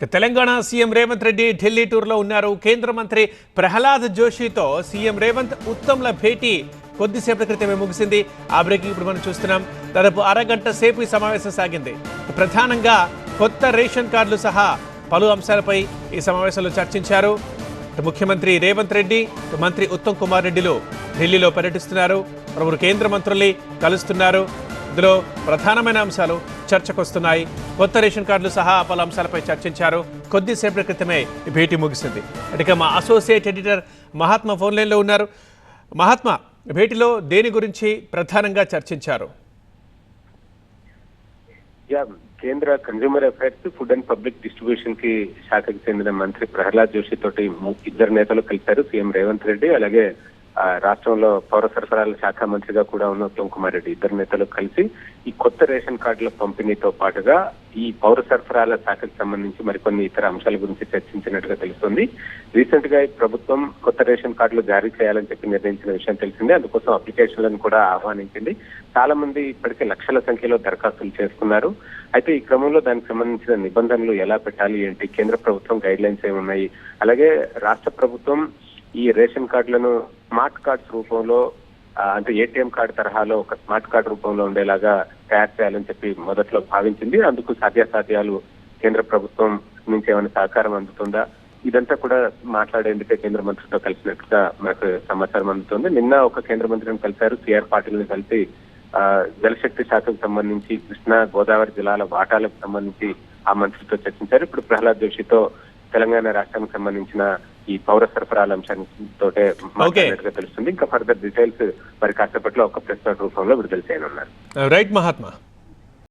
Telangana CM Revanth Reddy Delhi టూర్లో ఉన్నారు. కేంద్ర మంత్రి ప్రహ్లాద్ జోషితో సీఎం రేవంత్ ఉత్తమ్ల భేటీ కొద్దిసేపటి క్రితమే ముగిసింది. ఆ బ్రేకింగ్ ఇప్పుడు మనం చూస్తున్నాం. దాదాపు అరగంట సేపు ఈ సమావేశం సాగింది. ప్రధానంగా కొత్త రేషన్ కార్డులు సహా పలు అంశాలపై ఈ సమావేశంలో చర్చించారు. ముఖ్యమంత్రి రేవంత్ రెడ్డి, మంత్రి ఉత్తమ్ కుమార్ రెడ్డిలు ఢిల్లీలో పర్యటిస్తున్నారు. పలువురు కేంద్ర మంత్రుల్ని కలుస్తున్నారు. ఇందులో ప్రధానమైన అంశాలు చర్చకొస్తున్నాయి. కొత్త రేషన్ కార్డులు సహా పలు అంశాలపై చర్చించారు. కొద్దిసేపటి క్రితమే ఈ భేటీ ముగిసింది. ఇక మా అసోసియేట్ ఎడిటర్ మహాత్మా ఫోన్ లైన్లో ఉన్నారు. మహాత్మా, భేటీలో దేని గురించి ప్రధానంగా చర్చించారు? కేంద్ర consumer affairs, food and public distribution కి శాఖకి చెందిన మంత్రి ప్రహ్లాద్ జోషి తోటి ఇద్దరు నేతలు కలిశారు. సీఎం రేవంత్ రెడ్డి, అలాగే రాష్ట్రంలో పౌర సరఫరాల శాఖ మంత్రిగా కూడా ఉన్న ఉత్తమ్ కుమార్ రెడ్డి, ఇద్దరు నేతలు కలిసి ఈ కొత్త రేషన్ కార్డుల పంపిణీతో పాటుగా ఈ పౌర సరఫరాల శాఖకు సంబంధించి మరికొన్ని ఇతర అంశాల గురించి చర్చించినట్టుగా తెలుస్తుంది. రీసెంట్ గా ఈ ప్రభుత్వం కొత్త రేషన్ కార్డులు జారీ చేయాలని చెప్పి నిర్ణయించిన విషయం తెలిసిందే. అందుకోసం అప్లికేషన్లను కూడా ఆహ్వానించింది. చాలా మంది ఇప్పటికే లక్షల సంఖ్యలో దరఖాస్తులు చేసుకున్నారు. అయితే ఈ క్రమంలో దానికి సంబంధించిన నిబంధనలు ఎలా పెట్టాలి ఏంటి, కేంద్ర ప్రభుత్వం గైడ్ లైన్స్ ఏమున్నాయి, అలాగే రాష్ట్ర ప్రభుత్వం ఈ రేషన్ కార్డులను స్మార్ట్ కార్డ్స్ రూపంలో, అంటే ఏటీఎం కార్డు తరహాలో ఒక స్మార్ట్ కార్డు రూపంలో ఉండేలాగా తయారు చేయాలని చెప్పి మొదట్లో భావించింది. అందుకు సాధ్యాసాధ్యాలు కేంద్ర ప్రభుత్వం నుంచి ఏమైనా సహకారం అందుతుందా, ఇదంతా కూడా మాట్లాడేందుకే కేంద్ర మంత్రితో కలిసినట్టుగా మనకు సమాచారం అందుతుంది. నిన్న ఒక కేంద్ర మంత్రిని కలిశారు. సిఆర్ పాటిల్ని కలిసి జలశక్తి శాఖకు సంబంధించి కృష్ణా గోదావరి జిల్లాల వాటాలకు సంబంధించి ఆ మంత్రితో చర్చించారు. ఇప్పుడు ప్రహ్లాద్ జోషితో తెలంగాణ రాష్ట్రానికి సంబంధించిన ఈ పౌర సరఫరాల అంశాలతో మాట్లాడినట్టుగా తెలుస్తుంది. ఇంకా ఫర్దర్ డీటెయిల్స్ మరి కాసేపట్లో ఒక ప్రెస్ నోట్ రూపంలో విడుదల చేయనున్నారు. రైట్ మహాత్మా.